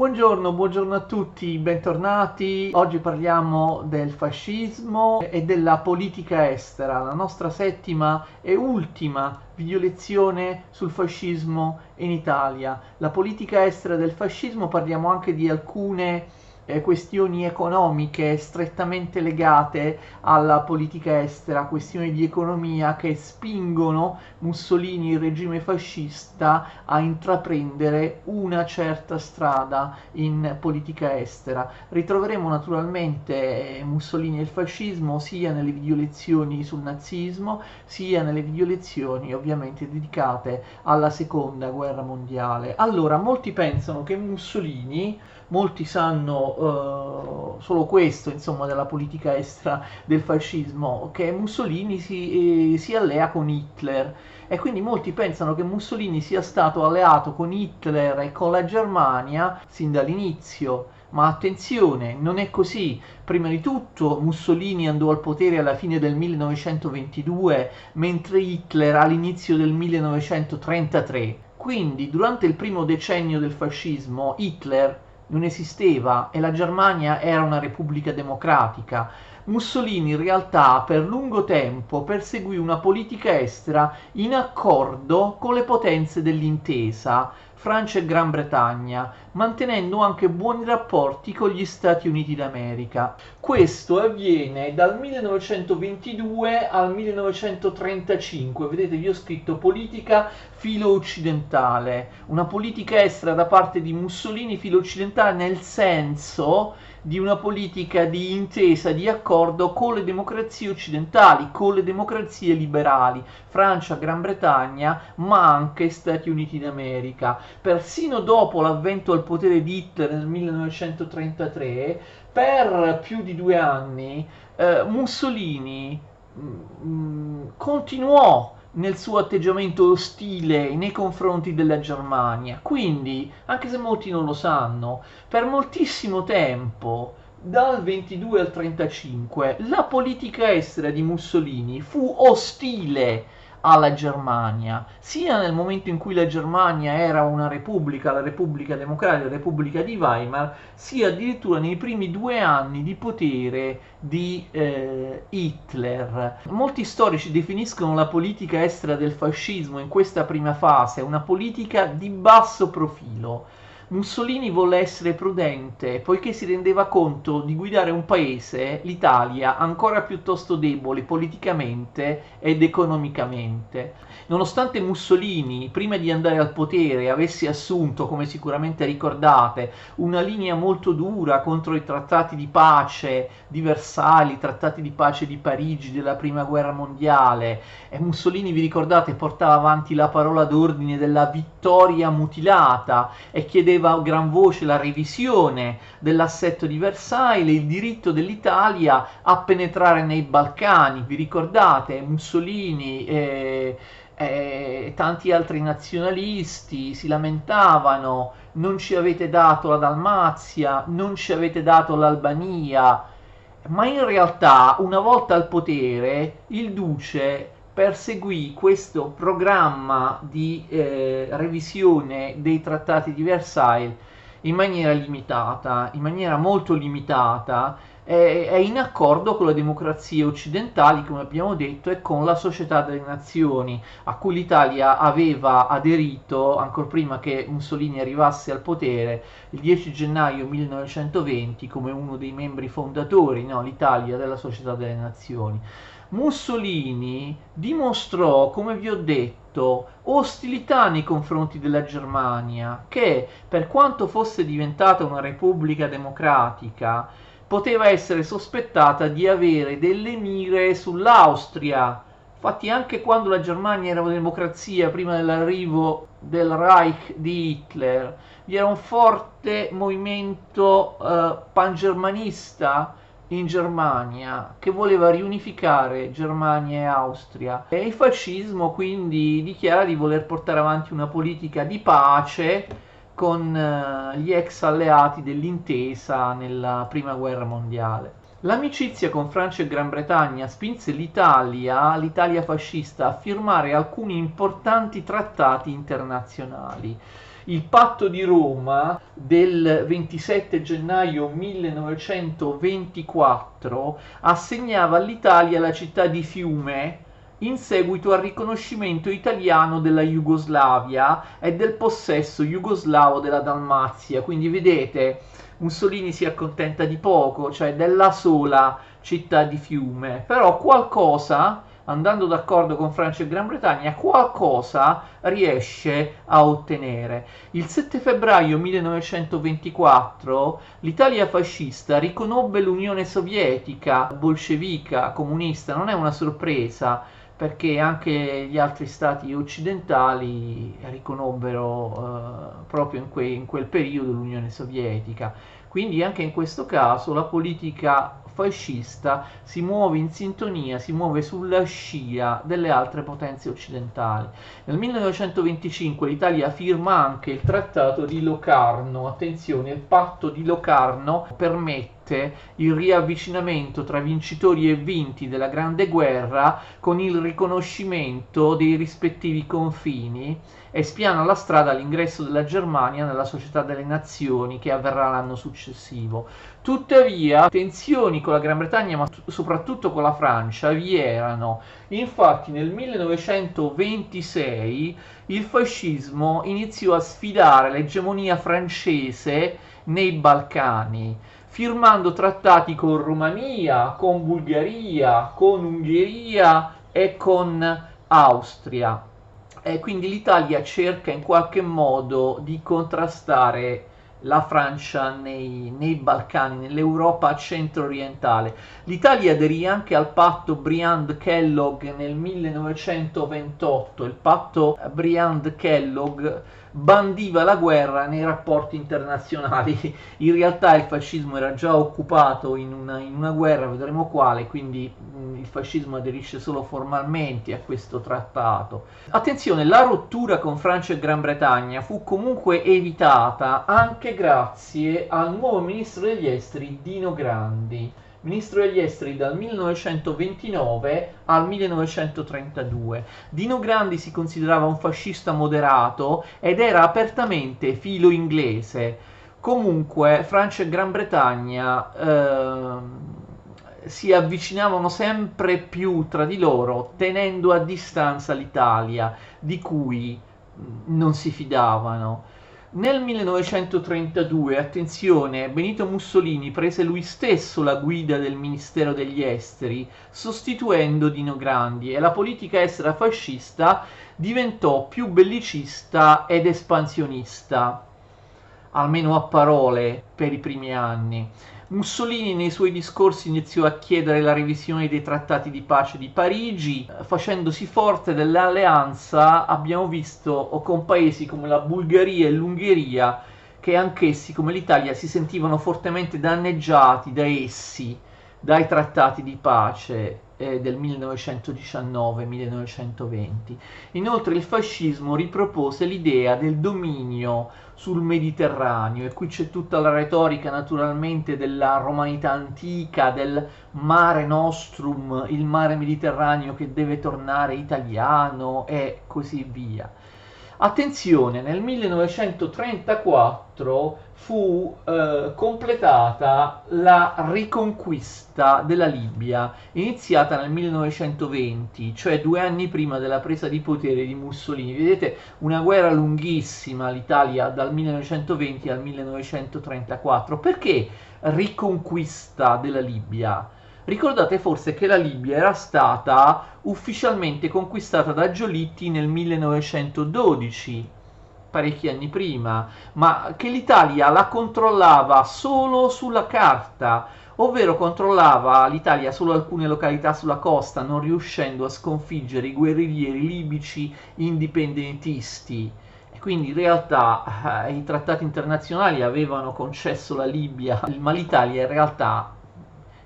Buongiorno a tutti, bentornati. Oggi parliamo del fascismo e della politica estera, la nostra settima e ultima video lezione sul fascismo in Italia. La politica estera del fascismo, parliamo anche di alcune questioni economiche strettamente legate alla politica estera, questioni di economia che spingono Mussolini, il regime fascista, a intraprendere una certa strada in politica estera. Ritroveremo naturalmente Mussolini e il fascismo sia nelle video lezioni sul nazismo, sia nelle video lezioni ovviamente dedicate alla seconda guerra mondiale. Allora, molti pensano che molti sanno solo questo, insomma, della politica estera del fascismo, che Mussolini si allea con Hitler, e quindi molti pensano che Mussolini sia stato alleato con Hitler e con la Germania sin dall'inizio. Ma attenzione, non è così. Prima di tutto Mussolini andò al potere alla fine del 1922, mentre Hitler all'inizio del 1933. Quindi durante il primo decennio del fascismo Hitler non esisteva e la Germania era una repubblica democratica. Mussolini in realtà per lungo tempo perseguì una politica estera in accordo con le potenze dell'intesa, Francia e Gran Bretagna, mantenendo anche buoni rapporti con gli Stati Uniti d'America. Questo avviene dal 1922 al 1935. Vedete, vi ho scritto politica filo-occidentale, una politica estera da parte di Mussolini filo-occidentale nel senso di una politica di intesa, di accordo con le democrazie occidentali, con le democrazie liberali, Francia, Gran Bretagna, ma anche Stati Uniti d'America. Persino dopo l'avvento al potere di Hitler nel 1933, per più di 2 anni, Mussolini continuò nel suo atteggiamento ostile nei confronti della Germania. Quindi, anche se molti non lo sanno, per moltissimo tempo, dal 22 al 35, la politica estera di Mussolini fu ostile alla Germania, sia nel momento in cui la Germania era una repubblica, la Repubblica Democratica, la Repubblica di Weimar, sia addirittura nei primi 2 anni di potere di Hitler. Molti storici definiscono la politica estera del fascismo in questa prima fase una politica di basso profilo. Mussolini volle essere prudente, poiché si rendeva conto di guidare un paese, l'Italia, ancora piuttosto debole politicamente ed economicamente. Nonostante Mussolini, prima di andare al potere, avesse assunto, come sicuramente ricordate, una linea molto dura contro i trattati di pace di Versailles, i trattati di pace di Parigi della Prima Guerra Mondiale, e Mussolini, vi ricordate, portava avanti la parola d'ordine della vittoria mutilata e chiedeva a gran voce la revisione dell'assetto di Versailles e il diritto dell'Italia a penetrare nei Balcani. Vi ricordate? Mussolini e tanti altri nazionalisti si lamentavano: non ci avete dato la Dalmazia, non ci avete dato l'Albania. Ma in realtà, una volta al potere, il duce perseguì questo programma di revisione dei trattati di Versailles in maniera limitata, in maniera molto limitata, e in accordo con le democrazie occidentali, come abbiamo detto, e con la Società delle Nazioni, a cui l'Italia aveva aderito ancora prima che Mussolini arrivasse al potere il 10 gennaio 1920 come uno dei membri fondatori, no, l'Italia, della Società delle Nazioni. Mussolini dimostrò, come vi ho detto, ostilità nei confronti della Germania, che, per quanto fosse diventata una repubblica democratica, poteva essere sospettata di avere delle mire sull'Austria. Infatti, anche quando la Germania era una democrazia, prima dell'arrivo del Reich di Hitler, vi era un forte movimento pangermanista in Germania che voleva riunificare Germania e Austria, e il fascismo quindi dichiara di voler portare avanti una politica di pace con gli ex alleati dell'intesa nella prima guerra mondiale. L'amicizia con Francia e Gran Bretagna spinse l'Italia fascista, a firmare alcuni importanti trattati internazionali. Il patto di Roma del 27 gennaio 1924 assegnava all'Italia la città di Fiume in seguito al riconoscimento italiano della Jugoslavia e del possesso jugoslavo della Dalmazia. Quindi vedete, Mussolini si accontenta di poco, cioè della sola città di Fiume, però qualcosa, andando d'accordo con Francia e Gran Bretagna, qualcosa riesce a ottenere. Il 7 febbraio 1924 l'Italia fascista riconobbe l'Unione Sovietica bolscevica comunista, non è una sorpresa, perché anche gli altri stati occidentali riconobbero proprio in quel periodo l'Unione Sovietica. Quindi anche in questo caso la politica fascista si muove in sintonia, si muove sulla scia delle altre potenze occidentali. Nel 1925 l'Italia firma anche il Trattato di Locarno. Attenzione, il patto di Locarno permette il riavvicinamento tra vincitori e vinti della Grande Guerra con il riconoscimento dei rispettivi confini e spiana la strada all'ingresso della Germania nella Società delle Nazioni, che avverrà l'anno successivo. Tuttavia, tensioni con la Gran Bretagna, ma soprattutto con la Francia, vi erano. Infatti nel 1926 il fascismo iniziò a sfidare l'egemonia francese nei Balcani, firmando trattati con Romania, con Bulgaria, con Ungheria e con Austria. E quindi l'Italia cerca in qualche modo di contrastare la Francia nei Balcani, nell'Europa centro-orientale. L'Italia aderì anche al patto Briand-Kellogg nel 1928. Il patto Briand-Kellogg bandiva la guerra nei rapporti internazionali. In realtà il fascismo era già occupato in una guerra, vedremo quale, quindi il fascismo aderisce solo formalmente a questo trattato. Attenzione, la rottura con Francia e Gran Bretagna fu comunque evitata anche grazie al nuovo ministro degli esteri Dino Grandi, ministro degli esteri dal 1929 al 1932. Dino Grandi si considerava un fascista moderato ed era apertamente filo inglese. Comunque Francia e Gran Bretagna si avvicinavano sempre più tra di loro, tenendo a distanza l'Italia, di cui non si fidavano. Nel 1932, attenzione, Benito Mussolini prese lui stesso la guida del Ministero degli Esteri, sostituendo Dino Grandi, e la politica estera fascista diventò più bellicista ed espansionista, almeno a parole, per i primi anni. Mussolini nei suoi discorsi iniziò a chiedere la revisione dei trattati di pace di Parigi, facendosi forte dell'alleanza, abbiamo visto, con paesi come la Bulgaria e l'Ungheria, che anch'essi, come l'Italia, si sentivano fortemente danneggiati da essi, dai trattati di pace del 1919-1920. Inoltre il fascismo ripropose l'idea del dominio sul Mediterraneo, e qui c'è tutta la retorica naturalmente della romanità antica, del mare nostrum, il mare Mediterraneo che deve tornare italiano e così via. Attenzione, nel 1934 fu completata la riconquista della Libia, iniziata nel 1920, cioè 2 anni prima della presa di potere di Mussolini. Vedete, una guerra lunghissima, l'Italia dal 1920 al 1934. Perché riconquista della Libia? Ricordate forse che la Libia era stata ufficialmente conquistata da Giolitti nel 1912, parecchi anni prima, ma che l'Italia la controllava solo sulla carta, ovvero controllava l'Italia solo alcune località sulla costa, non riuscendo a sconfiggere i guerriglieri libici indipendentisti. E quindi in realtà i trattati internazionali avevano concesso la Libia, ma l'Italia in realtà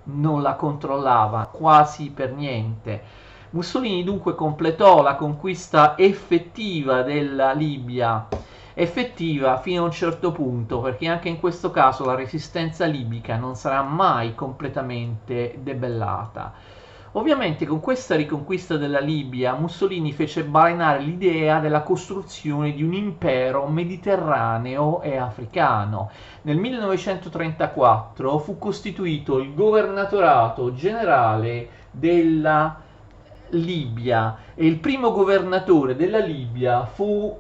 non la controllava quasi per niente. Mussolini dunque completò la conquista effettiva della Libia, effettiva fino a un certo punto, perché anche in questo caso la resistenza libica non sarà mai completamente debellata. Ovviamente con questa riconquista della Libia Mussolini fece balenare l'idea della costruzione di un impero mediterraneo e africano. Nel 1934 fu costituito il governatorato generale della Libia e il primo governatore della Libia fu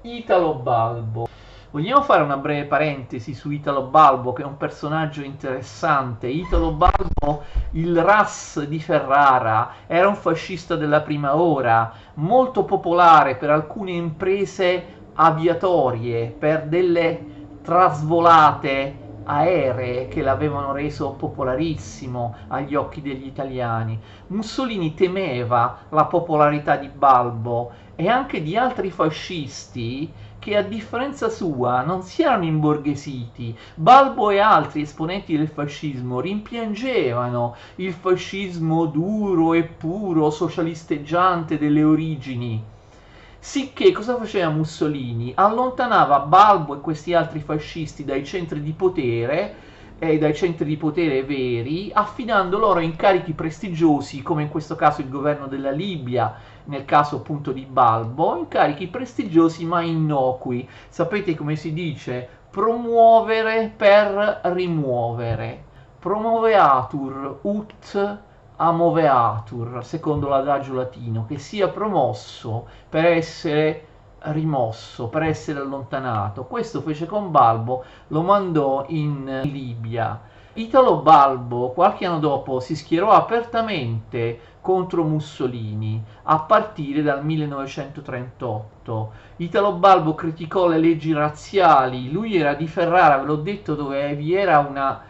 Italo Balbo. Vogliamo fare una breve parentesi su Italo Balbo, che è un personaggio interessante. Italo Balbo, il RAS di Ferrara, era un fascista della prima ora, molto popolare per alcune imprese aviatorie, per delle trasvolate aeree che l'avevano reso popolarissimo agli occhi degli italiani. Mussolini temeva la popolarità di Balbo e anche di altri fascisti che a differenza sua non si erano imborghesiti. Balbo e altri esponenti del fascismo rimpiangevano il fascismo duro e puro, socialisteggiante delle origini. Sicché cosa faceva Mussolini? Allontanava Balbo e questi altri fascisti dai centri di potere e dai centri di potere veri, affidando loro incarichi prestigiosi, come in questo caso il governo della Libia, nel caso appunto di Balbo, incarichi prestigiosi ma innocui. Sapete come si dice? Promuovere per rimuovere. Promoveatur ut amoveatur, secondo l'adagio latino, che sia promosso per essere rimosso, per essere allontanato. Questo fece con Balbo, lo mandò in Libia. Italo Balbo qualche anno dopo si schierò apertamente contro Mussolini a partire dal 1938. Italo Balbo criticò le leggi razziali, lui era di Ferrara, ve l'ho detto, dove vi era una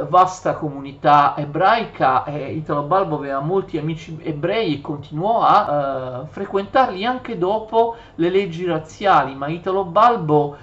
vasta comunità ebraica. Italo Balbo aveva molti amici ebrei e continuò a frequentarli anche dopo le leggi razziali, ma Italo Balbo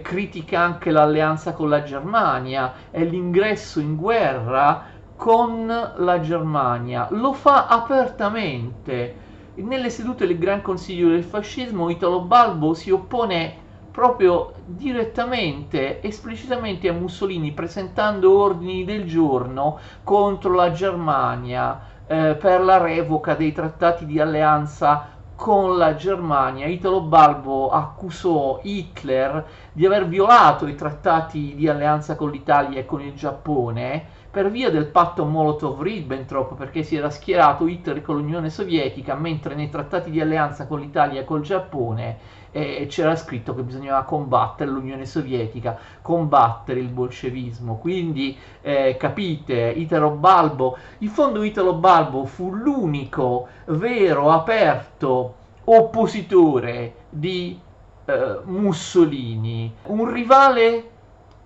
critica anche l'alleanza con la Germania e l'ingresso in guerra con la Germania. Lo fa apertamente. Nelle sedute del Gran Consiglio del Fascismo Italo Balbo si oppone proprio direttamente, esplicitamente a Mussolini, presentando ordini del giorno contro la Germania per la revoca dei trattati di alleanza con la Germania. Italo Balbo accusò Hitler di aver violato i trattati di alleanza con l'Italia e con il Giappone per via del patto Molotov-Ribbentrop, perché si era schierato Hitler con l'Unione Sovietica, mentre nei trattati di alleanza con l'Italia e col Giappone c'era scritto che bisognava combattere l'Unione Sovietica, combattere il bolscevismo. Quindi capite, Italo Balbo, in fondo Italo Balbo fu l'unico vero, aperto oppositore di Mussolini, un rivale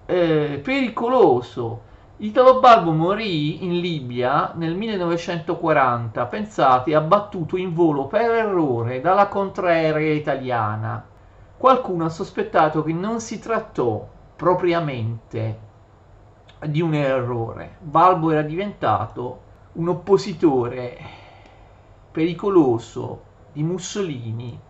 pericoloso. Italo Balbo morì in Libia nel 1940, pensate, abbattuto in volo per errore dalla contraerea italiana. Qualcuno ha sospettato che non si trattò propriamente di un errore. Balbo era diventato un oppositore pericoloso di Mussolini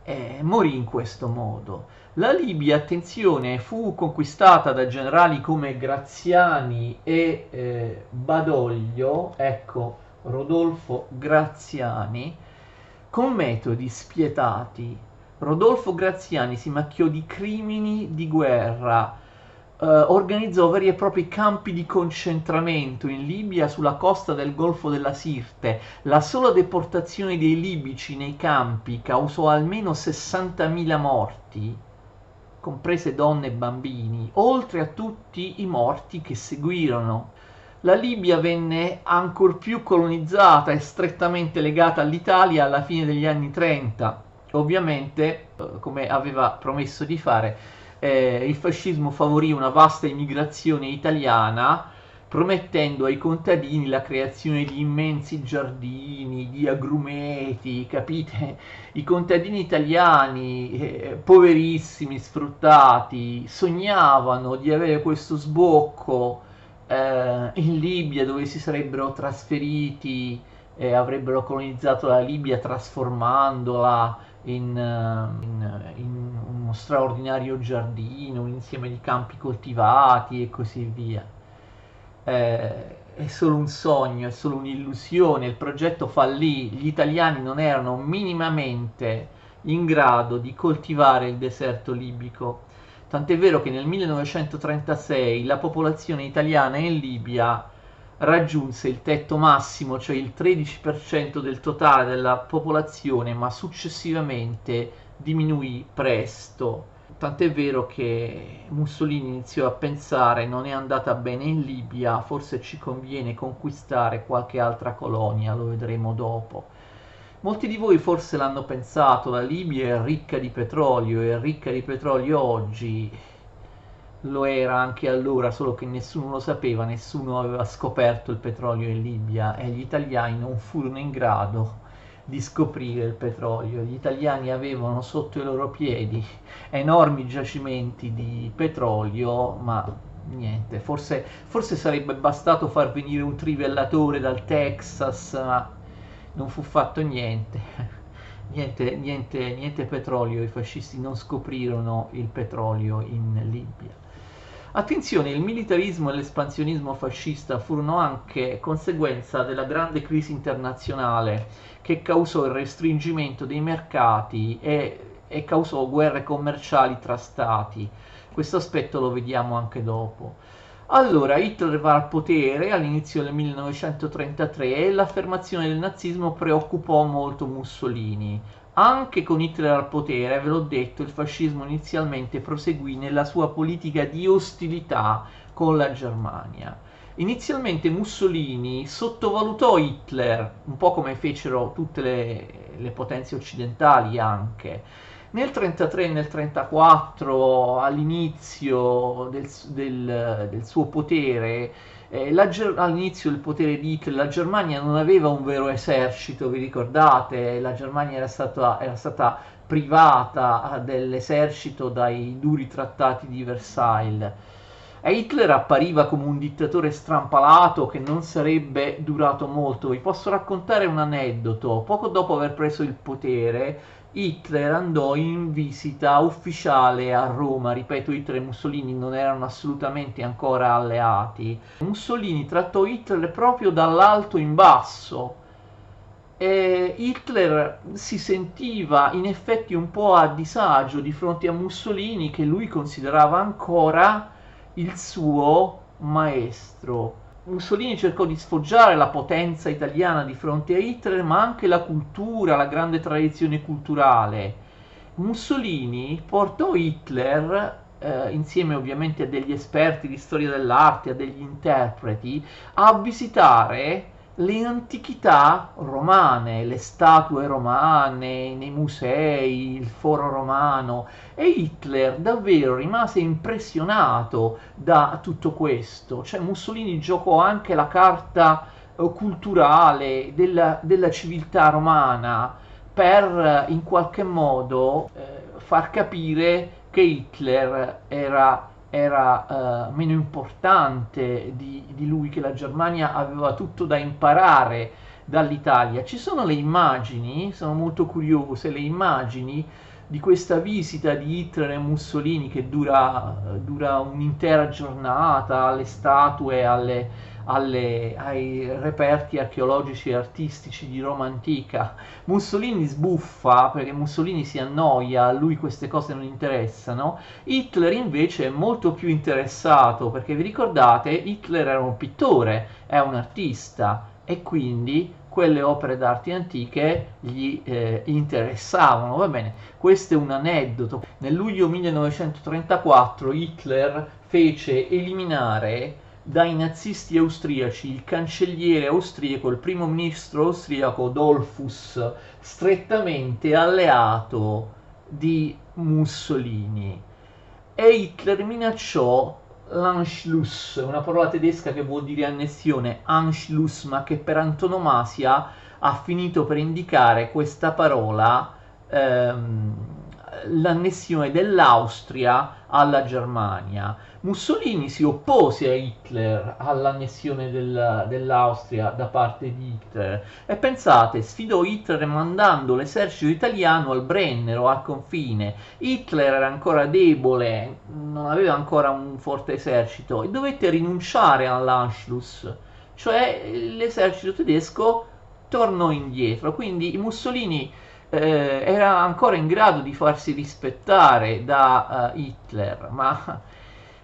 e morì in questo modo. La Libia, attenzione, fu conquistata da generali come Graziani e Badoglio, ecco, Rodolfo Graziani, con metodi spietati. Rodolfo Graziani si macchiò di crimini di guerra, organizzò veri e propri campi di concentramento in Libia sulla costa del Golfo della Sirte. La sola deportazione dei libici nei campi causò almeno 60.000 morti, comprese donne e bambini, oltre a tutti i morti che seguirono. La Libia venne ancor più colonizzata e strettamente legata all'Italia alla fine degli anni 30. Ovviamente, come aveva promesso di fare, il fascismo favorì una vasta immigrazione italiana, promettendo ai contadini la creazione di immensi giardini, di agrumeti, capite? I contadini italiani, poverissimi, sfruttati, sognavano di avere questo sbocco in Libia, dove si sarebbero trasferiti e avrebbero colonizzato la Libia trasformandola in uno straordinario giardino, un insieme di campi coltivati e così via. è solo un sogno, è solo un'illusione, il progetto fallì, gli italiani non erano minimamente in grado di coltivare il deserto libico. Tant'è vero che nel 1936 la popolazione italiana in Libia raggiunse il tetto massimo, cioè il 13% del totale della popolazione, ma successivamente diminuì presto. Tant'è vero che Mussolini iniziò a pensare: non è andata bene in Libia, forse ci conviene conquistare qualche altra colonia, lo vedremo dopo. Molti di voi forse l'hanno pensato: la Libia è ricca di petrolio, è ricca di petrolio oggi, lo era anche allora, solo che nessuno lo sapeva, nessuno aveva scoperto il petrolio in Libia e gli italiani non furono in grado di scoprire il petrolio. Gli italiani avevano sotto i loro piedi enormi giacimenti di petrolio, ma niente, forse sarebbe bastato far venire un trivellatore dal Texas, ma non fu fatto niente. Niente petrolio, i fascisti non scoprirono il petrolio in Libia. Attenzione, il militarismo e l'espansionismo fascista furono anche conseguenza della grande crisi internazionale che causò il restringimento dei mercati e causò guerre commerciali tra stati. Questo aspetto lo vediamo anche dopo. Allora, Hitler va al potere all'inizio del 1933 e l'affermazione del nazismo preoccupò molto Mussolini. Anche con Hitler al potere, ve l'ho detto, il fascismo inizialmente proseguì nella sua politica di ostilità con la Germania. Inizialmente Mussolini sottovalutò Hitler, un po' come fecero tutte le potenze occidentali anche. Nel 1933 e nel 1934, all'inizio del suo potere, all'inizio del potere di Hitler, la Germania non aveva un vero esercito, vi ricordate? La Germania era stata privata dell'esercito dai duri trattati di Versailles. E Hitler appariva come un dittatore strampalato che non sarebbe durato molto. Vi posso raccontare un aneddoto. Poco dopo aver preso il potere, Hitler andò in visita ufficiale a Roma. Ripeto, Hitler e Mussolini non erano assolutamente ancora alleati. Mussolini trattò Hitler proprio dall'alto in basso. E Hitler si sentiva in effetti un po' a disagio di fronte a Mussolini, che lui considerava ancora il suo maestro. Mussolini cercò di sfoggiare la potenza italiana di fronte a Hitler, ma anche la cultura, la grande tradizione culturale. Mussolini portò Hitler, insieme ovviamente a degli esperti di storia dell'arte, a degli interpreti, a visitare le antichità romane, le statue romane nei musei, il foro romano, e Hitler davvero rimase impressionato da tutto questo. Cioè Mussolini giocò anche la carta culturale della civiltà romana per in qualche modo far capire che Hitler era meno importante di lui, che la Germania aveva tutto da imparare dall'Italia. Ci sono le immagini, sono molto curiose, le immagini di questa visita di Hitler e Mussolini che dura un'intera giornata alle statue, ai reperti archeologici e artistici di Roma antica. Mussolini sbuffa perché Mussolini si annoia, a lui queste cose non interessano. Hitler invece è molto più interessato, perché vi ricordate, Hitler era un pittore, è un artista, e quindi quelle opere d'arte antiche gli interessavano. Va bene, questo è un aneddoto. Nel luglio 1934 Hitler fece eliminare dai nazisti austriaci il cancelliere austriaco, il primo ministro austriaco Dollfuss, strettamente alleato di Mussolini. E Hitler minacciò l'Anschluss, una parola tedesca che vuol dire annessione, Anschluss, ma che per antonomasia ha finito per indicare questa parola, l'annessione dell'Austria alla Germania. Mussolini si oppose a Hitler, all'annessione dell'Austria da parte di Hitler, e pensate, sfidò Hitler mandando l'esercito italiano al Brennero, al confine. Hitler era ancora debole, non aveva ancora un forte esercito e dovette rinunciare all'Anschluss. cioè l'esercito tedesco tornò indietro, quindi Mussolini era ancora in grado di farsi rispettare da Hitler, ma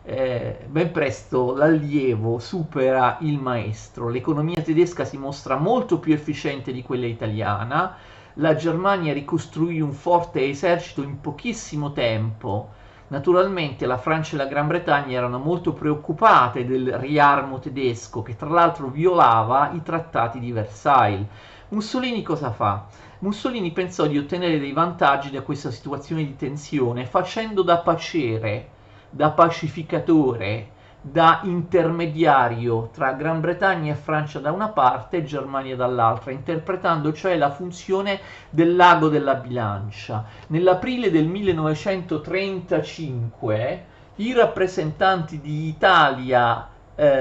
ben presto l'allievo supera il maestro, l'economia tedesca si mostra molto più efficiente di quella italiana, la Germania ricostruì un forte esercito in pochissimo tempo. Naturalmente la Francia e la Gran Bretagna erano molto preoccupate del riarmo tedesco, che tra l'altro violava i trattati di Versailles. Mussolini cosa fa? Mussolini pensò di ottenere dei vantaggi da questa situazione di tensione facendo da paciere, da pacificatore, da intermediario tra Gran Bretagna e Francia da una parte e Germania dall'altra, interpretando cioè la funzione del lago della bilancia. Nell'aprile del 1935 i rappresentanti di Italia,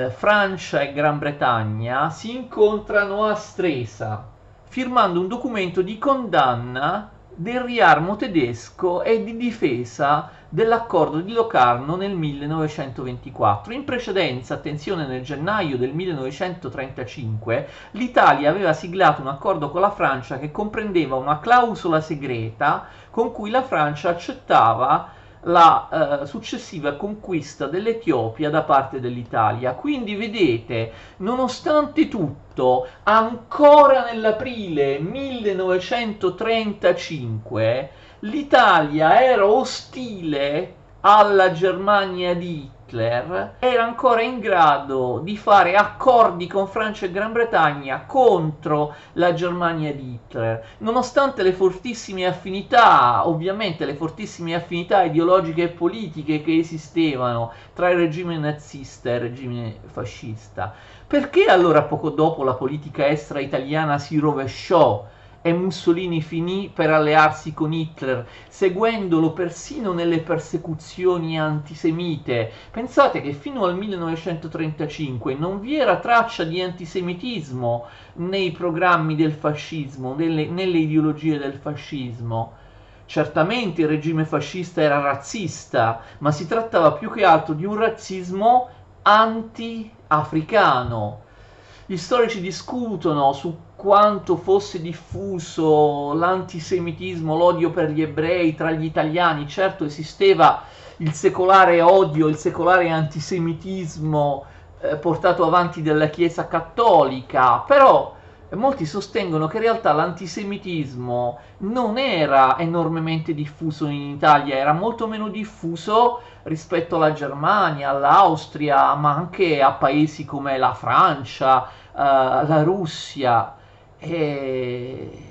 Francia e Gran Bretagna si incontrano a Stresa, firmando un documento di condanna del riarmo tedesco e di difesa dell'accordo di Locarno nel 1924. In precedenza, attenzione, nel gennaio del 1935, l'Italia aveva siglato un accordo con la Francia che comprendeva una clausola segreta con cui la Francia accettava la successiva conquista dell'Etiopia da parte dell'Italia. Quindi vedete, nonostante tutto, ancora nell'aprile 1935 l'Italia era ostile alla Germania di Hitler, era ancora in grado di fare accordi con Francia e Gran Bretagna contro la Germania di Hitler, nonostante le fortissime affinità, ovviamente le fortissime affinità ideologiche e politiche che esistevano tra il regime nazista e il regime fascista. Perché allora poco dopo la politica estera italiana si rovesciò e Mussolini finì per allearsi con Hitler, seguendolo persino nelle persecuzioni antisemite? Pensate che fino al 1935 non vi era traccia di antisemitismo nei programmi del fascismo, nelle ideologie del fascismo. Certamente il regime fascista era razzista, ma si trattava più che altro di un razzismo anti-africano. Gli storici discutono su quanto fosse diffuso l'antisemitismo, l'odio per gli ebrei tra gli italiani. Certo esisteva il secolare odio, il secolare antisemitismo portato avanti dalla Chiesa cattolica, però molti sostengono che in realtà l'antisemitismo non era enormemente diffuso in Italia, era molto meno diffuso rispetto alla Germania, all'Austria, ma anche a paesi come la Francia, la Russia.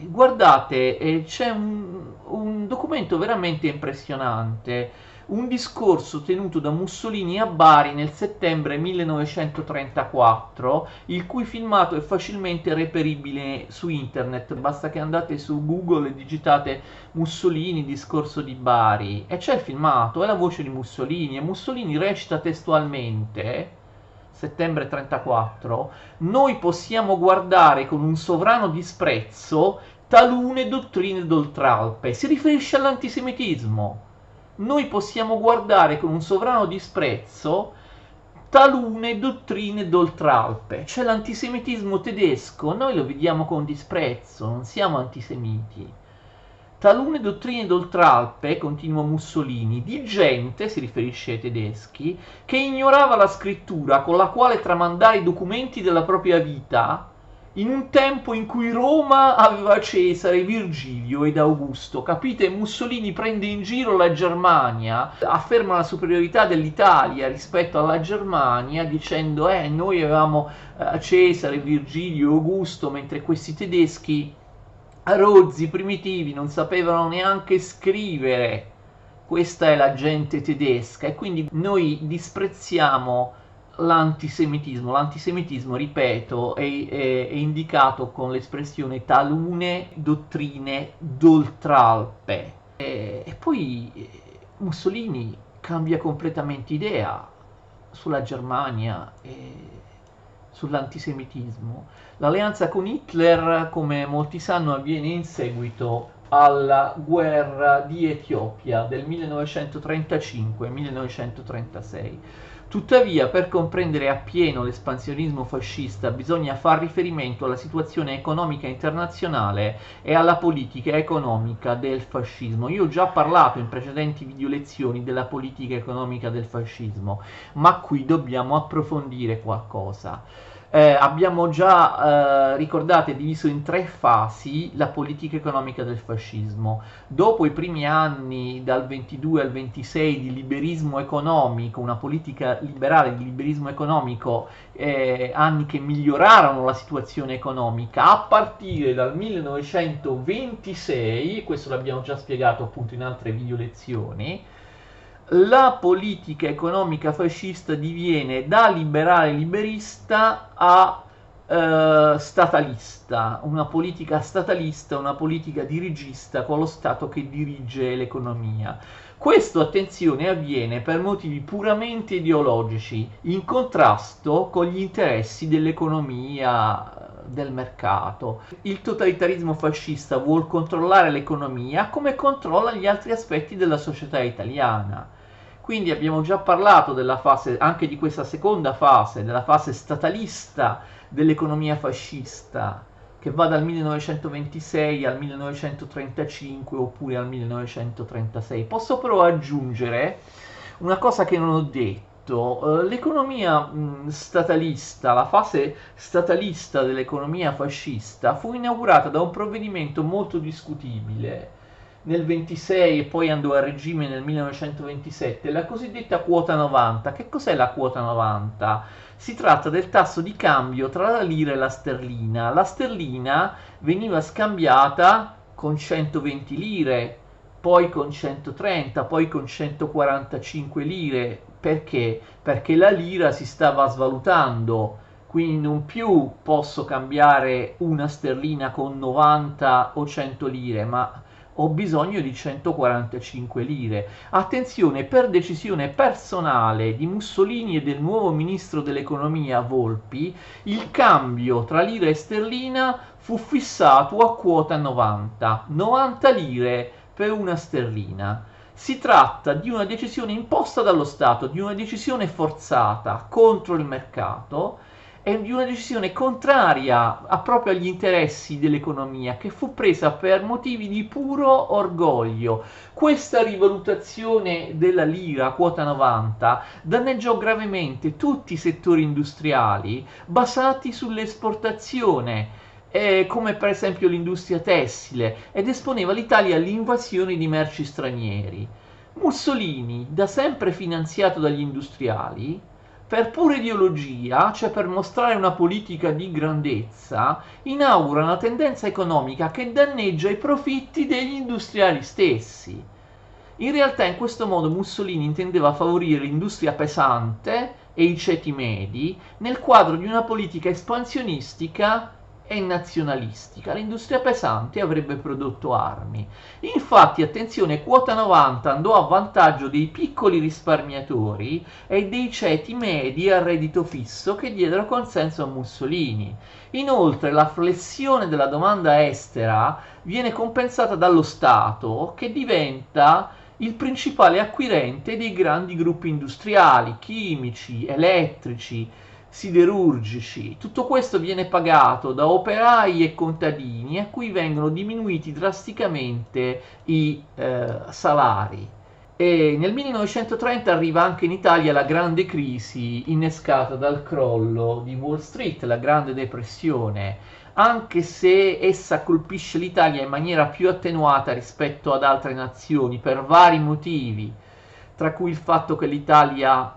Guardate, c'è un documento veramente impressionante, un discorso tenuto da Mussolini a Bari nel settembre 1934, il cui filmato è facilmente reperibile su internet, basta che andate su Google e digitate Mussolini, discorso di Bari, e c'è il filmato, è la voce di Mussolini, e Mussolini recita testualmente, settembre 34, noi possiamo guardare con un sovrano disprezzo talune dottrine d'oltralpe, si riferisce all'antisemitismo. Noi possiamo guardare con un sovrano disprezzo talune dottrine d'oltralpe, cioè l'antisemitismo tedesco, noi lo vediamo con disprezzo, non siamo antisemiti. Talune dottrine d'oltralpe, continua Mussolini, di gente, si riferisce ai tedeschi, che ignorava la scrittura con la quale tramandare i documenti della propria vita, in un tempo in cui Roma aveva Cesare, Virgilio ed Augusto. Capite? Mussolini prende in giro la Germania, afferma la superiorità dell'Italia rispetto alla Germania, dicendo noi avevamo Cesare, Virgilio, Augusto, mentre questi tedeschi rozzi, primitivi, non sapevano neanche scrivere. Questa è la gente tedesca, e quindi noi disprezziamo l'antisemitismo. L'antisemitismo, ripeto, è indicato con l'espressione talune dottrine d'oltralpe. E poi Mussolini cambia completamente idea sulla Germania e sull'antisemitismo. L'alleanza con Hitler, come molti sanno, avviene in seguito alla guerra di Etiopia del 1935-1936. Tuttavia, per comprendere appieno l'espansionismo fascista bisogna far riferimento alla situazione economica internazionale e alla politica economica del fascismo. Io ho già parlato in precedenti video lezioni della politica economica del fascismo, ma qui dobbiamo approfondire qualcosa. Abbiamo già, ricordate, diviso in 3 fasi la politica economica del fascismo. Dopo i primi anni, dal 22 al 26, di liberismo economico, una politica liberale di liberismo economico, anni che migliorarono la situazione economica, a partire dal 1926, questo l'abbiamo già spiegato appunto in altre video lezioni, la politica economica fascista diviene da liberale liberista a statalista, una politica statalista, una politica dirigista con lo Stato che dirige l'economia. Questo, attenzione, avviene per motivi puramente ideologici, in contrasto con gli interessi dell'economia, del mercato. Il totalitarismo fascista vuol controllare l'economia come controlla gli altri aspetti della società italiana. Quindi abbiamo già parlato della fase, anche di questa seconda fase, della fase statalista dell'economia fascista, che va dal 1926 al 1935 oppure al 1936. Posso però aggiungere una cosa che non ho detto. L'economia statalista, la fase statalista dell'economia fascista fu inaugurata da un provvedimento molto discutibile nel 26 e poi andò a regime nel 1927, la cosiddetta quota 90. Che cos'è la quota 90? Si tratta del tasso di cambio tra la lira e la sterlina. La sterlina veniva scambiata con 120 lire, poi con 130, poi con 145 lire. Perché? Perché la lira si stava svalutando, quindi non più posso cambiare una sterlina con 90 o 100 lire, ma ho bisogno di 145 lire. Attenzione, per decisione personale di Mussolini e del nuovo ministro dell'economia Volpi, il cambio tra lira e sterlina fu fissato a quota 90, 90 lire per una sterlina. Si tratta di una decisione imposta dallo Stato, di una decisione forzata contro il mercato, è di una decisione contraria proprio agli interessi dell'economia, che fu presa per motivi di puro orgoglio. Questa rivalutazione della lira a quota 90 danneggiò gravemente tutti i settori industriali basati sull'esportazione, come per esempio l'industria tessile, ed esponeva l'Italia all'invasione di merci stranieri. Mussolini, da sempre finanziato dagli industriali, per pura ideologia, cioè per mostrare una politica di grandezza, inaugura una tendenza economica che danneggia i profitti degli industriali stessi. In realtà in questo modo Mussolini intendeva favorire l'industria pesante e i ceti medi nel quadro di una politica espansionistica e nazionalistica. L'industria pesante avrebbe prodotto armi. Infatti, attenzione, quota 90 andò a vantaggio dei piccoli risparmiatori e dei ceti medi a reddito fisso che diedero consenso a Mussolini. Inoltre, la flessione della domanda estera viene compensata dallo Stato, che diventa il principale acquirente dei grandi gruppi industriali, chimici, elettrici, siderurgici. Tutto questo viene pagato da operai e contadini a cui vengono diminuiti drasticamente i salari. E nel 1930 arriva anche in Italia la grande crisi innescata dal crollo di Wall Street, la Grande Depressione, anche se essa colpisce l'Italia in maniera più attenuata rispetto ad altre nazioni per vari motivi, tra cui il fatto che l'Italia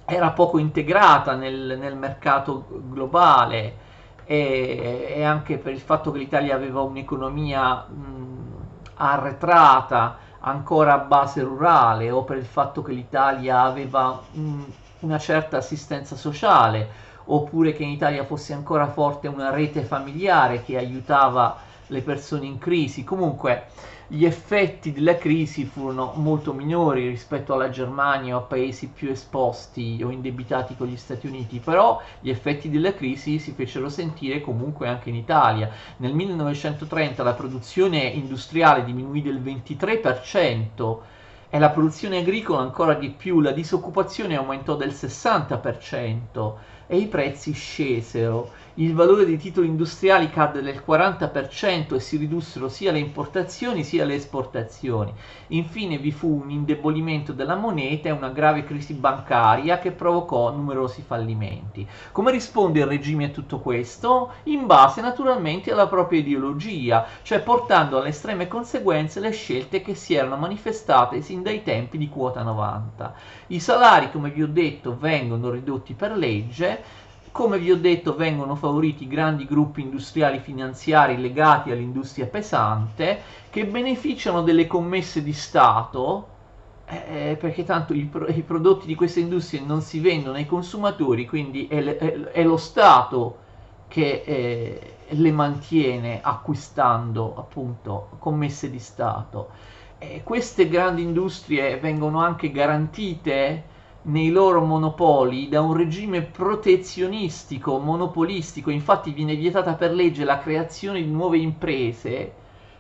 era poco integrata nel mercato globale e anche per il fatto che l'Italia aveva un'economia arretrata, ancora a base rurale, o per il fatto che l'Italia aveva una certa assistenza sociale, oppure che in Italia fosse ancora forte una rete familiare che aiutava le persone in crisi. Comunque gli effetti della crisi furono molto minori rispetto alla Germania o a paesi più esposti o indebitati con gli Stati Uniti, però gli effetti della crisi si fecero sentire comunque anche in Italia. Nel 1930 la produzione industriale diminuì del 23% e la produzione agricola ancora di più, la disoccupazione aumentò del 60% e i prezzi scesero. Il valore dei titoli industriali cadde del 40% e si ridussero sia le importazioni sia le esportazioni. Infine vi fu un indebolimento della moneta e una grave crisi bancaria che provocò numerosi fallimenti. Come risponde il regime a tutto questo? In base naturalmente alla propria ideologia, cioè portando alle estreme conseguenze le scelte che si erano manifestate sin dai tempi di quota 90. I salari, come vi ho detto, vengono ridotti per legge. Come vi ho detto, vengono favoriti grandi gruppi industriali finanziari legati all'industria pesante che beneficiano delle commesse di Stato, perché tanto i prodotti di queste industrie non si vendono ai consumatori, quindi è lo Stato che le mantiene acquistando appunto commesse di Stato. Queste grandi industrie vengono anche garantite nei loro monopoli da un regime protezionistico, monopolistico. Infatti viene vietata per legge la creazione di nuove imprese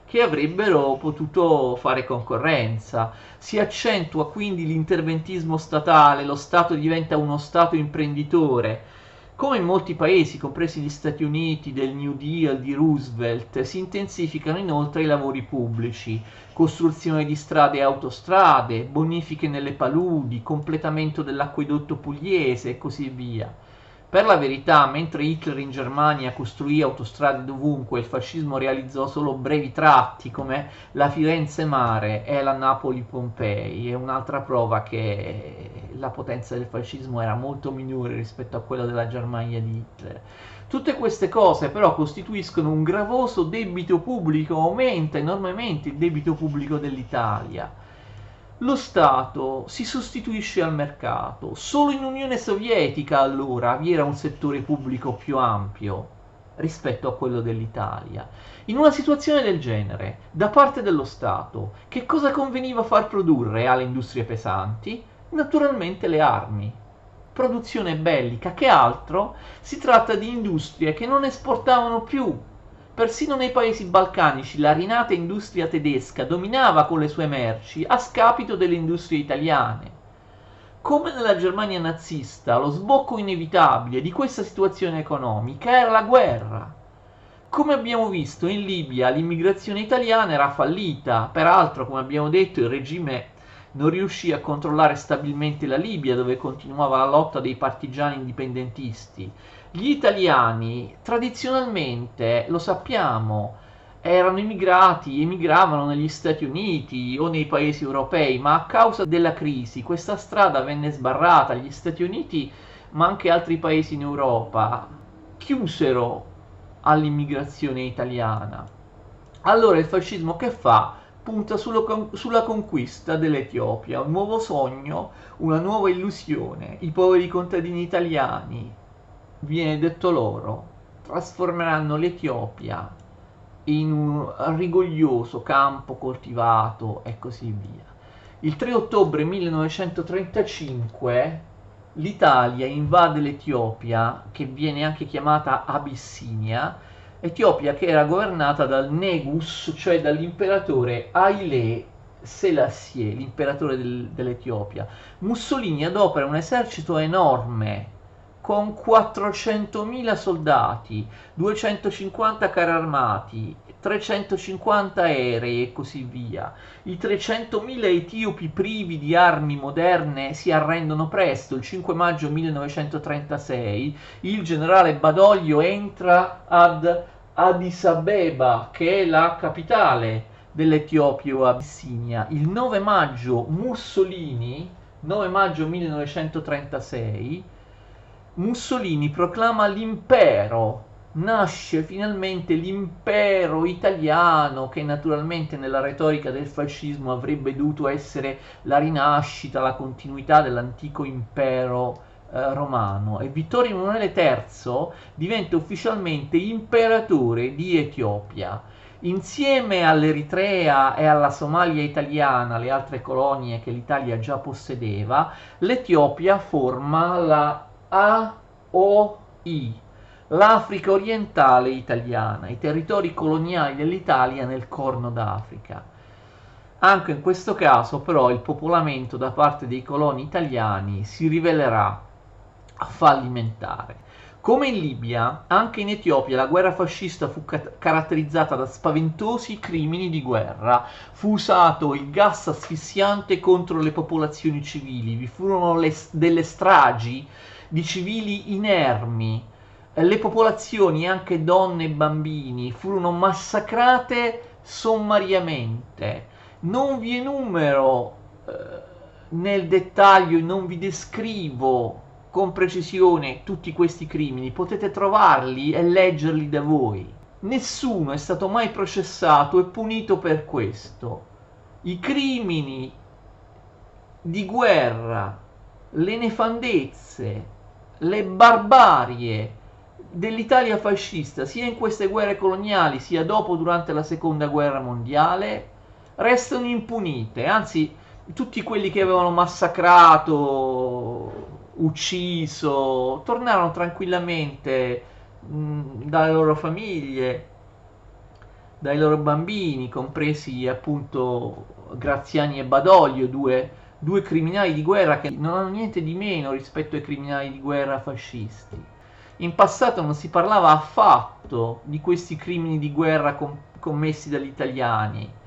che avrebbero potuto fare concorrenza. Si accentua quindi l'interventismo statale, lo Stato diventa uno Stato imprenditore. Come in molti paesi, compresi gli Stati Uniti del New Deal di Roosevelt, si intensificano inoltre i lavori pubblici, costruzione di strade e autostrade, bonifiche nelle paludi, completamento dell'acquedotto pugliese e così via. Per la verità, mentre Hitler in Germania costruì autostrade dovunque, il fascismo realizzò solo brevi tratti come la Firenze-Mare e la Napoli-Pompei. È un'altra prova che la potenza del fascismo era molto minore rispetto a quella della Germania di Hitler. Tutte queste cose però costituiscono un gravoso debito pubblico, aumenta enormemente il debito pubblico dell'Italia. Lo Stato si sostituisce al mercato. Solo in Unione Sovietica allora vi era un settore pubblico più ampio rispetto a quello dell'Italia. In una situazione del genere, da parte dello Stato, che cosa conveniva far produrre alle industrie pesanti? Naturalmente le armi. Produzione bellica, che altro? Si tratta di industrie che non esportavano più. Persino nei paesi balcanici la rinata industria tedesca dominava con le sue merci a scapito delle industrie italiane. Come nella Germania nazista, lo sbocco inevitabile di questa situazione economica era la guerra. Come abbiamo visto in Libia l'immigrazione italiana era fallita, peraltro come abbiamo detto il regime non riuscì a controllare stabilmente la Libia dove continuava la lotta dei partigiani indipendentisti. Gli italiani tradizionalmente, lo sappiamo, emigravano negli Stati Uniti o nei paesi europei, ma a causa della crisi questa strada venne sbarrata. Gli Stati Uniti, ma anche altri paesi in Europa, chiusero all'immigrazione italiana. Allora il fascismo che fa? Punta sulla conquista dell'Etiopia, un nuovo sogno, una nuova illusione. I poveri contadini italiani, viene detto loro, trasformeranno l'Etiopia in un rigoglioso campo coltivato e così via. Il 3 ottobre 1935 l'Italia invade l'Etiopia, che viene anche chiamata Abissinia, Etiopia che era governata dal Negus, cioè dall'imperatore Haile Selassie, l'imperatore dell'Etiopia. Mussolini adopera un esercito enorme con 400.000 soldati, 250 carri armati, 350 aerei e così via. I 300.000 etiopi privi di armi moderne si arrendono presto. Il 5 maggio 1936 il generale Badoglio entra ad Addis Abeba, che è la capitale dell'Etiopia o Abissinia. Il 9 maggio 1936, Mussolini proclama l'impero, nasce finalmente l'impero italiano, che naturalmente nella retorica del fascismo avrebbe dovuto essere la rinascita, la continuità dell'antico impero romano, e Vittorio Emanuele III diventa ufficialmente imperatore di Etiopia. Insieme all'Eritrea e alla Somalia italiana, le altre colonie che l'Italia già possedeva, l'Etiopia forma la AOI, l'Africa orientale italiana, i territori coloniali dell'Italia nel Corno d'Africa. Anche in questo caso però il popolamento da parte dei coloni italiani si rivelerà fallimentare. Come in Libia, anche in Etiopia la guerra fascista fu caratterizzata da spaventosi crimini di guerra. Fu usato il gas asfissiante contro le popolazioni civili, vi furono delle stragi di civili inermi, le popolazioni, anche donne e bambini, furono massacrate sommariamente. Non vi enumero nel dettaglio e non vi descrivo con precisione tutti questi crimini, potete trovarli e leggerli da voi. Nessuno è stato mai processato e punito per questo. I crimini di guerra, le nefandezze, le barbarie dell'Italia fascista, sia in queste guerre coloniali sia dopo durante la seconda guerra mondiale, restano impunite. Anzi, tutti quelli che avevano massacrato, ucciso, tornarono tranquillamente dalle loro famiglie, dai loro bambini, compresi appunto Graziani e Badoglio, due criminali di guerra che non hanno niente di meno rispetto ai criminali di guerra fascisti. In passato non si parlava affatto di questi crimini di guerra commessi dagli italiani.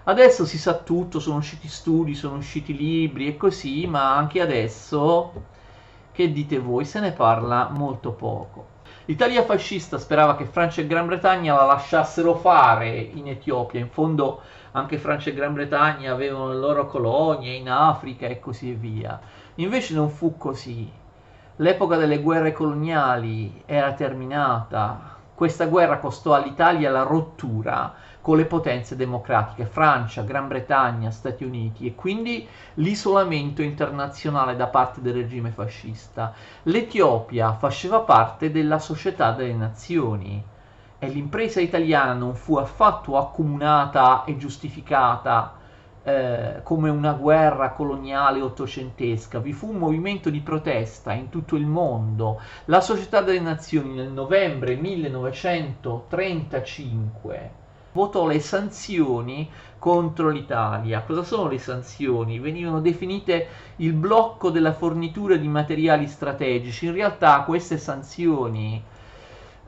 Adesso si sa tutto, sono usciti studi, sono usciti libri e così, ma anche adesso, che dite voi, se ne parla molto poco. L'Italia fascista sperava che Francia e Gran Bretagna la lasciassero fare in Etiopia, in fondo anche Francia e Gran Bretagna avevano le loro colonie in Africa e così via. Invece non fu così. L'epoca delle guerre coloniali era terminata. Questa guerra costò all'Italia la rottura con le potenze democratiche, Francia, Gran Bretagna, Stati Uniti, e quindi l'isolamento internazionale da parte del regime fascista. L'Etiopia faceva parte della Società delle Nazioni e l'impresa italiana non fu affatto accomunata e giustificata come una guerra coloniale ottocentesca. Vi fu un movimento di protesta in tutto il mondo. La Società delle Nazioni nel novembre 1935 votò le sanzioni contro l'Italia. Cosa sono le sanzioni? Venivano definite il blocco della fornitura di materiali strategici. In realtà queste sanzioni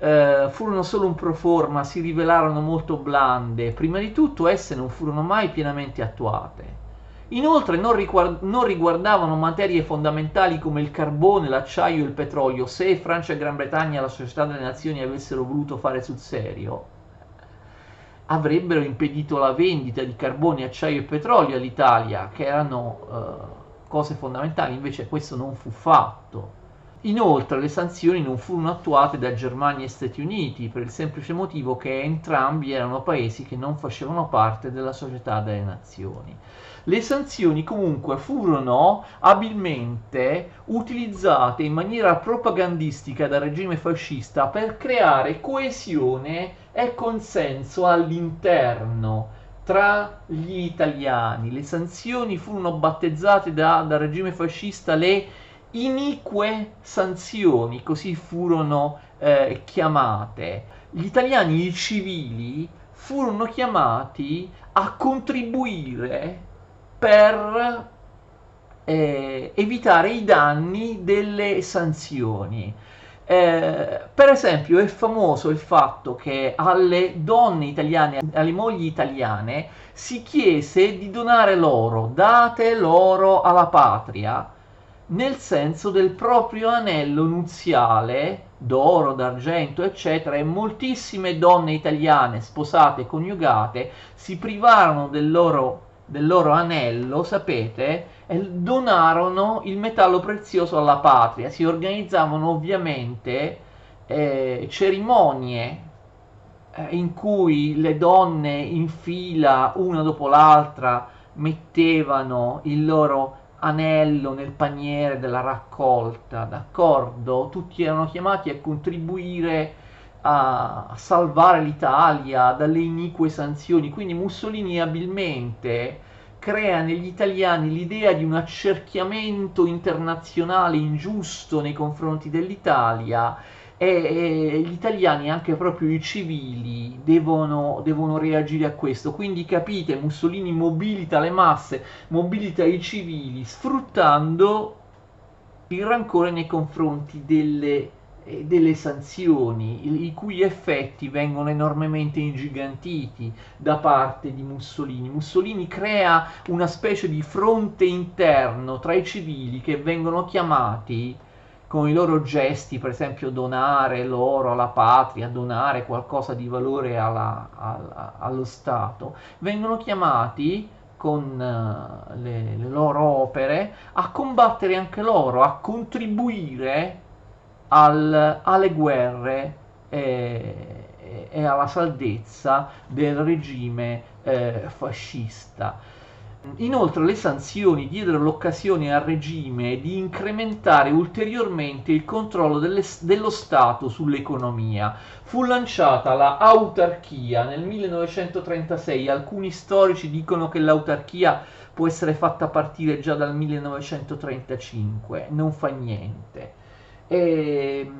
furono solo un pro forma, si rivelarono molto blande. Prima di tutto esse non furono mai pienamente attuate. Inoltre non riguardavano materie fondamentali come il carbone, l'acciaio e il petrolio. Se Francia e Gran Bretagna e la Società delle Nazioni avessero voluto fare sul serio, avrebbero impedito la vendita di carbone, acciaio e petrolio all'Italia, che erano cose fondamentali. Invece questo non fu fatto. Inoltre le sanzioni non furono attuate da Germania e Stati Uniti per il semplice motivo che entrambi erano paesi che non facevano parte della Società delle Nazioni. Le sanzioni comunque furono abilmente utilizzate in maniera propagandistica dal regime fascista per creare coesione e consenso all'interno tra gli italiani. Le sanzioni furono battezzate dal regime fascista le inique sanzioni, così furono chiamate. Gli italiani, i civili, furono chiamati a contribuire per evitare i danni delle sanzioni. Per esempio è famoso il fatto che alle donne italiane, alle mogli italiane, si chiese di donare l'oro, date l'oro alla patria, nel senso del proprio anello nuziale, d'oro, d'argento, eccetera, e moltissime donne italiane sposate e coniugate si privarono del loro anello, sapete, e donarono il metallo prezioso alla patria. Si organizzavano ovviamente cerimonie in cui le donne in fila, una dopo l'altra, mettevano il loro anello nel paniere della raccolta, d'accordo? Tutti erano chiamati a contribuire a salvare l'Italia dalle inique sanzioni. Quindi Mussolini abilmente crea negli italiani l'idea di un accerchiamento internazionale ingiusto nei confronti dell'Italia e gli italiani, anche proprio i civili, devono reagire a questo. Quindi capite, Mussolini mobilita le masse, mobilita i civili, sfruttando il rancore nei confronti delle sanzioni, i cui effetti vengono enormemente ingigantiti da parte di Mussolini. Mussolini crea una specie di fronte interno tra i civili che vengono chiamati con i loro gesti, per esempio donare l'oro alla patria, donare qualcosa di valore allo Stato, vengono chiamati con le loro opere a combattere anche loro, a contribuire alle guerre e alla saldezza del regime fascista. Inoltre le sanzioni diedero l'occasione al regime di incrementare ulteriormente il controllo dello Stato sull'economia. Fu lanciata la autarchia nel 1936, alcuni storici dicono che l'autarchia può essere fatta partire già dal 1935, non fa niente. E,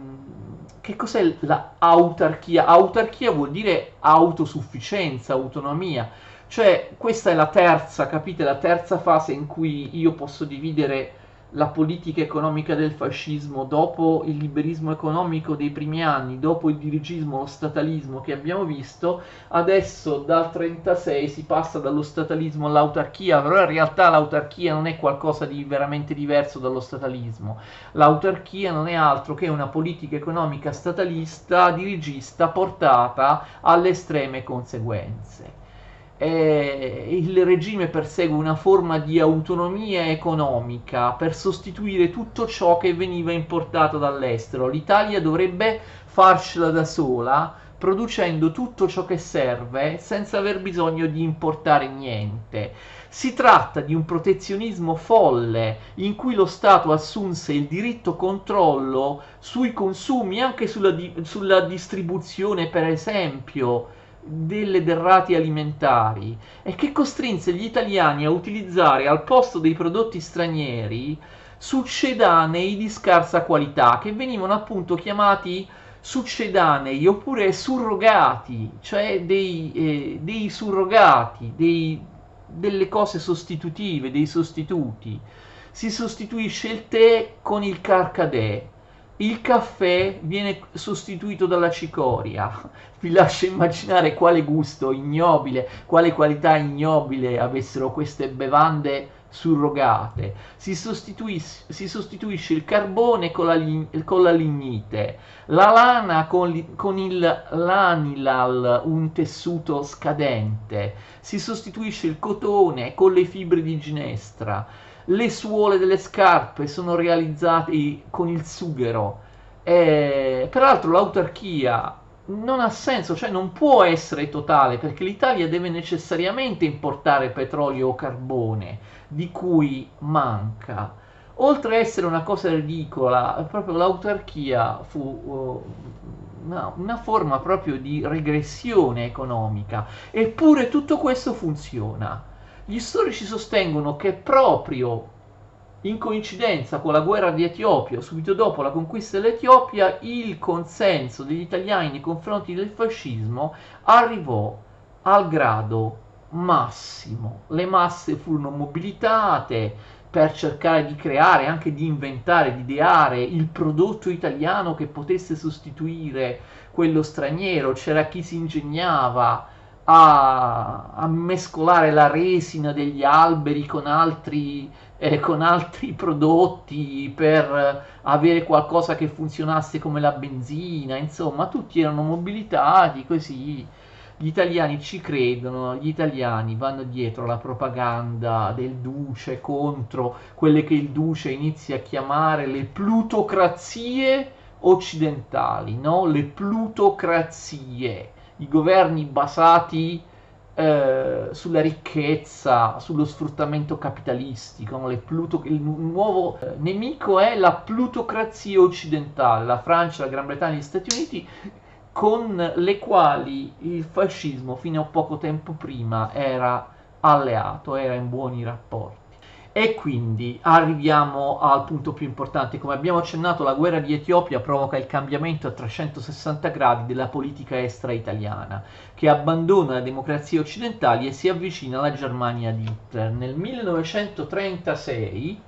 che cos'è la autarchia? Autarchia vuol dire autosufficienza, autonomia. Cioè, questa è la terza, capite, la terza fase in cui io posso dividere la politica economica del fascismo dopo il liberismo economico dei primi anni, dopo il dirigismo, lo statalismo che abbiamo visto. Adesso dal 36 si passa dallo statalismo all'autarchia, però in realtà l'autarchia non è qualcosa di veramente diverso dallo statalismo. L'autarchia non è altro che una politica economica statalista, dirigista, portata alle estreme conseguenze. Il regime persegue una forma di autonomia economica per sostituire tutto ciò che veniva importato dall'estero. L'Italia dovrebbe farcela da sola, producendo tutto ciò che serve senza aver bisogno di importare niente. Si tratta di un protezionismo folle in cui lo Stato assunse il diritto controllo sui consumi, anche sulla distribuzione, per esempio, delle derrate alimentari, e che costrinse gli italiani a utilizzare al posto dei prodotti stranieri succedanei di scarsa qualità, che venivano appunto chiamati succedanei oppure surrogati, cioè dei surrogati, delle cose sostitutive, dei sostituti. Si sostituisce il tè con il carcadè, il caffè viene sostituito dalla cicoria. Vi lascio immaginare quale gusto ignobile, quale qualità ignobile avessero queste bevande surrogate. Si sostituisce il carbone con la lignite, la lana con il lanilal, un tessuto scadente. Si sostituisce il cotone con le fibre di ginestra. Le suole delle scarpe sono realizzate con il sughero. Peraltro l'autarchia non ha senso, cioè non può essere totale, perché l'Italia deve necessariamente importare petrolio o carbone, di cui manca. Oltre a essere una cosa ridicola, proprio l'autarchia fu una forma proprio di regressione economica, eppure tutto questo funziona. Gli storici sostengono che proprio in coincidenza con la guerra di Etiopia, subito dopo la conquista dell'Etiopia, il consenso degli italiani nei confronti del fascismo arrivò al grado massimo. Le masse furono mobilitate per cercare di creare, anche di inventare, di ideare il prodotto italiano che potesse sostituire quello straniero. C'era chi si ingegnava a mescolare la resina degli alberi con altri prodotti per avere qualcosa che funzionasse come la benzina. Insomma, tutti erano mobilitati così. Gli italiani ci credono, gli italiani vanno dietro la propaganda del duce contro quelle che il duce inizia a chiamare le plutocrazie occidentali, no? Le plutocrazie, i governi basati sulla ricchezza, sullo sfruttamento capitalistico. No? Il nuovo nemico è la plutocrazia occidentale, la Francia, la Gran Bretagna e gli Stati Uniti, con le quali il fascismo fino a poco tempo prima era alleato, era in buoni rapporti. E quindi arriviamo al punto più importante. Come abbiamo accennato, la guerra di Etiopia provoca il cambiamento a 360 gradi della politica estera italiana, che abbandona le democrazie occidentali e si avvicina alla Germania di Hitler. Nel 1936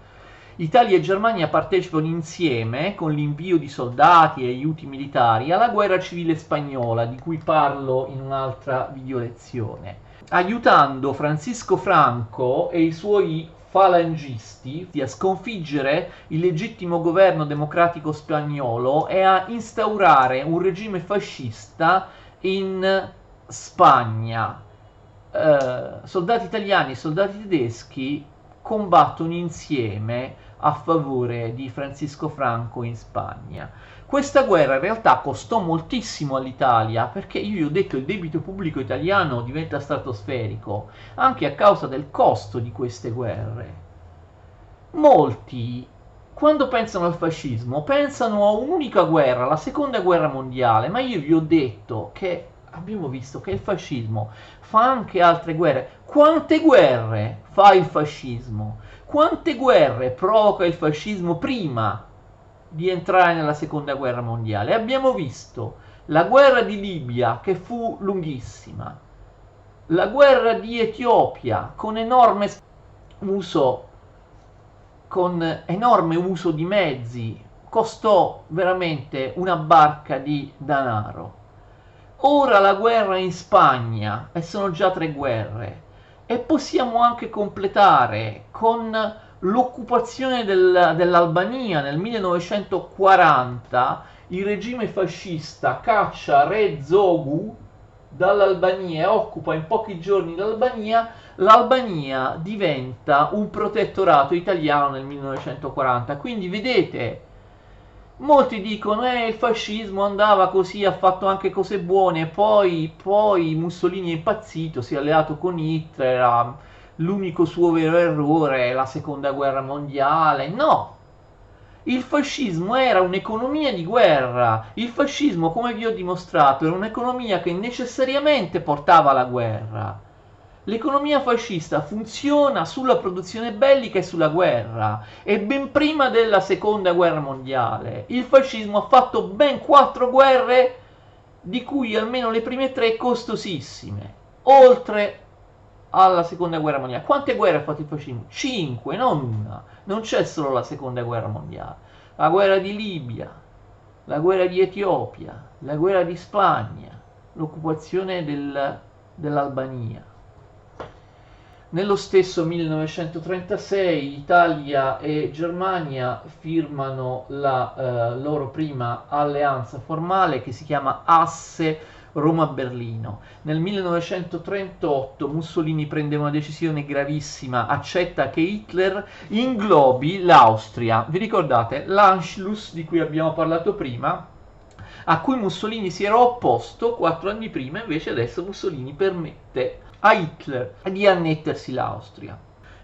Italia e Germania partecipano insieme, con l'invio di soldati e aiuti militari, alla guerra civile spagnola, di cui parlo in un'altra video lezione, aiutando Francisco Franco e i suoi falangisti a sconfiggere il legittimo governo democratico spagnolo e a instaurare un regime fascista in Spagna. Soldati italiani e soldati tedeschi combattono insieme a favore di Francisco Franco in Spagna. Questa guerra in realtà costò moltissimo all'Italia, perché io vi ho detto il debito pubblico italiano diventa stratosferico anche a causa del costo di queste guerre. Molti, quando pensano al fascismo, pensano a un'unica guerra, la seconda guerra mondiale, ma io vi ho detto che abbiamo visto che il fascismo fa anche altre guerre. Quante guerre fa il fascismo? Quante guerre provoca il fascismo prima di entrare nella seconda guerra mondiale? Abbiamo visto la guerra di Libia, che fu lunghissima, la guerra di Etiopia con enorme uso di mezzi, costò veramente una barca di denaro. Ora la guerra in Spagna, e sono già 3 guerre, e possiamo anche completare con l'occupazione dell'Albania nel 1940. Il regime fascista caccia Re Zogu dall'Albania e occupa in pochi giorni l'Albania. L'Albania diventa un protettorato italiano nel 1940. Quindi vedete, molti dicono il fascismo andava così, ha fatto anche cose buone, poi Mussolini è impazzito, si è alleato con Hitler, l'unico suo vero errore è la seconda guerra mondiale. No! Il fascismo era un'economia di guerra. Il fascismo, come vi ho dimostrato, era un'economia che necessariamente portava alla guerra. L'economia fascista funziona sulla produzione bellica e sulla guerra, e ben prima della seconda guerra mondiale. Il fascismo ha fatto ben 4 guerre, di cui almeno le prime 3 costosissime, oltre alla seconda guerra mondiale. Quante guerre ha fatto il fascismo? 5, non una. Non c'è solo la seconda guerra mondiale. La guerra di Libia, la guerra di Etiopia, la guerra di Spagna, l'occupazione dell'Albania. Nello stesso 1936 Italia e Germania firmano la loro prima alleanza formale, che si chiama Asse Roma-Berlino. Nel 1938 Mussolini prende una decisione gravissima, accetta che Hitler inglobi l'Austria. Vi ricordate l'Anschluss di cui abbiamo parlato prima, a cui Mussolini si era opposto 4 anni prima? Invece adesso Mussolini permette a Hitler di annettersi l'Austria.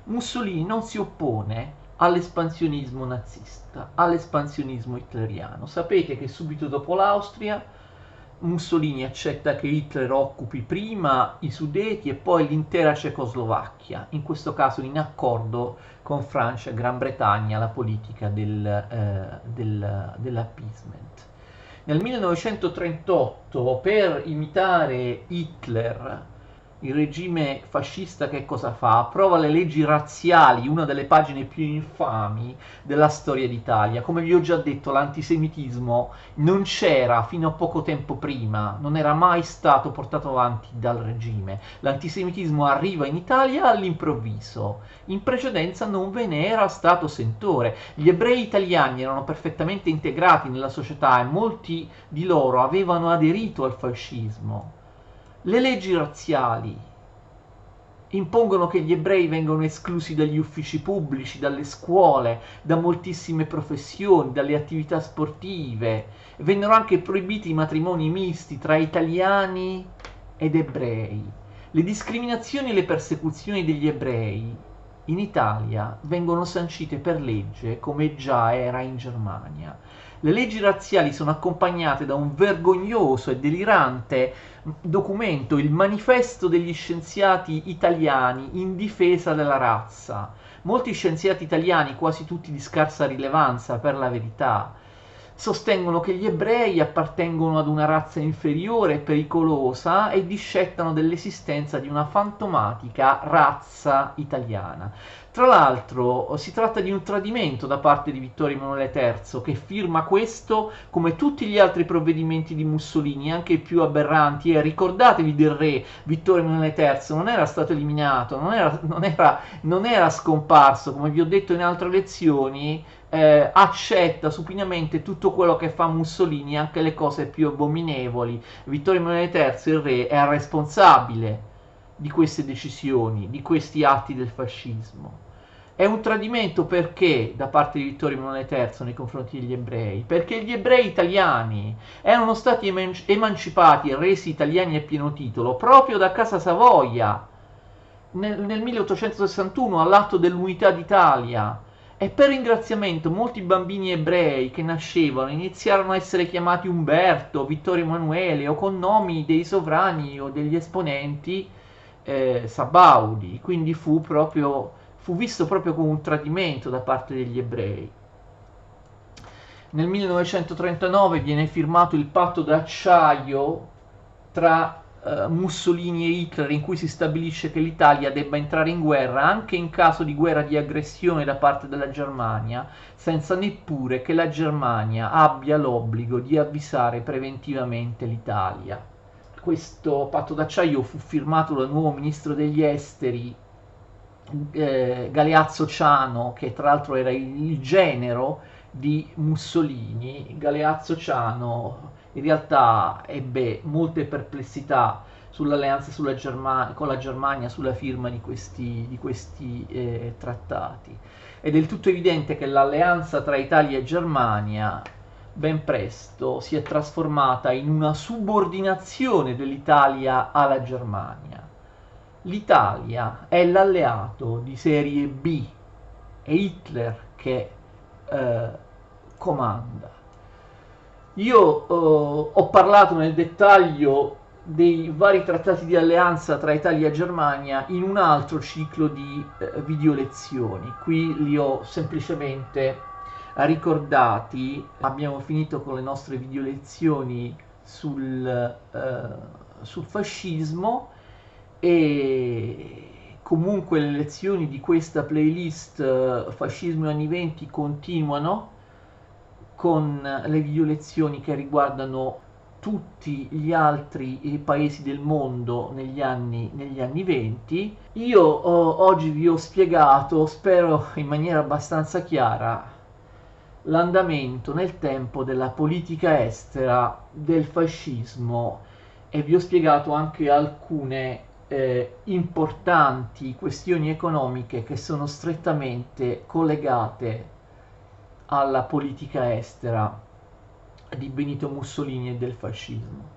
Mussolini non si oppone all'espansionismo nazista, all'espansionismo hitleriano. Sapete che subito dopo l'Austria Mussolini accetta che Hitler occupi prima i Sudeti e poi l'intera Cecoslovacchia, in questo caso in accordo con Francia e Gran Bretagna, la politica dell'appeasement. Nel 1938, per imitare Hitler, il regime fascista che cosa fa? Approva le leggi razziali, una delle pagine più infami della storia d'Italia. Come vi ho già detto, l'antisemitismo non c'era fino a poco tempo prima, non era mai stato portato avanti dal regime. L'antisemitismo arriva in Italia all'improvviso, in precedenza non ve ne era stato sentore. Gli ebrei italiani erano perfettamente integrati nella società e molti di loro avevano aderito al fascismo. Le leggi razziali impongono che gli ebrei vengano esclusi dagli uffici pubblici, dalle scuole, da moltissime professioni, dalle attività sportive. Vennero anche proibiti i matrimoni misti tra italiani ed ebrei. Le discriminazioni e le persecuzioni degli ebrei in Italia vengono sancite per legge, come già era in Germania. Le leggi razziali sono accompagnate da un vergognoso e delirante documento, il Manifesto degli scienziati italiani in difesa della razza. Molti scienziati italiani, quasi tutti di scarsa rilevanza per la verità, sostengono che gli ebrei appartengono ad una razza inferiore e pericolosa e discettano dell'esistenza di una fantomatica razza italiana. Tra l'altro si tratta di un tradimento da parte di Vittorio Emanuele III, che firma questo come tutti gli altri provvedimenti di Mussolini, anche i più aberranti. E ricordatevi del re Vittorio Emanuele III, non era stato eliminato, non era scomparso, come vi ho detto in altre lezioni. Accetta supinamente tutto quello che fa Mussolini, anche le cose più abominevoli. Vittorio Emanuele III, il re, è responsabile di queste decisioni, di questi atti del fascismo. È un tradimento perché da parte di Vittorio Emanuele III nei confronti degli ebrei? Perché gli ebrei italiani erano stati emancipati e resi italiani a pieno titolo proprio da Casa Savoia nel 1861, all'atto dell'Unità d'Italia. E per ringraziamento molti bambini ebrei che nascevano iniziarono a essere chiamati Umberto, Vittorio Emanuele o con nomi dei sovrani o degli esponenti sabaudi. Quindi fu visto proprio come un tradimento da parte degli ebrei. Nel 1939 viene firmato il patto d'acciaio tra Mussolini e Hitler, in cui si stabilisce che l'Italia debba entrare in guerra anche in caso di guerra di aggressione da parte della Germania, senza neppure che la Germania abbia l'obbligo di avvisare preventivamente l'Italia. Questo patto d'acciaio fu firmato dal nuovo ministro degli esteri Galeazzo Ciano, che tra l'altro era il genero di Mussolini. Galeazzo Ciano in realtà ebbe molte perplessità sull'alleanza con la Germania, sulla firma di questi trattati. È del tutto evidente che l'alleanza tra Italia e Germania ben presto si è trasformata in una subordinazione dell'Italia alla Germania. L'Italia è l'alleato di serie B, è Hitler che comanda. Io ho parlato nel dettaglio dei vari trattati di alleanza tra Italia e Germania in un altro ciclo di video lezioni. Qui li ho semplicemente ricordati. Abbiamo finito con le nostre video lezioni sul fascismo, e comunque le lezioni di questa playlist Fascismo anni 20 continuano con le video lezioni che riguardano tutti gli altri paesi del mondo negli anni 20. Io oggi vi ho spiegato, spero in maniera abbastanza chiara, l'andamento nel tempo della politica estera del fascismo, e vi ho spiegato anche alcune importanti questioni economiche che sono strettamente collegate alla politica estera di Benito Mussolini e del fascismo.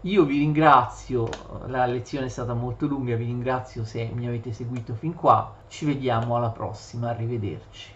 Io vi ringrazio, la lezione è stata molto lunga, vi ringrazio se mi avete seguito fin qua, ci vediamo alla prossima, arrivederci.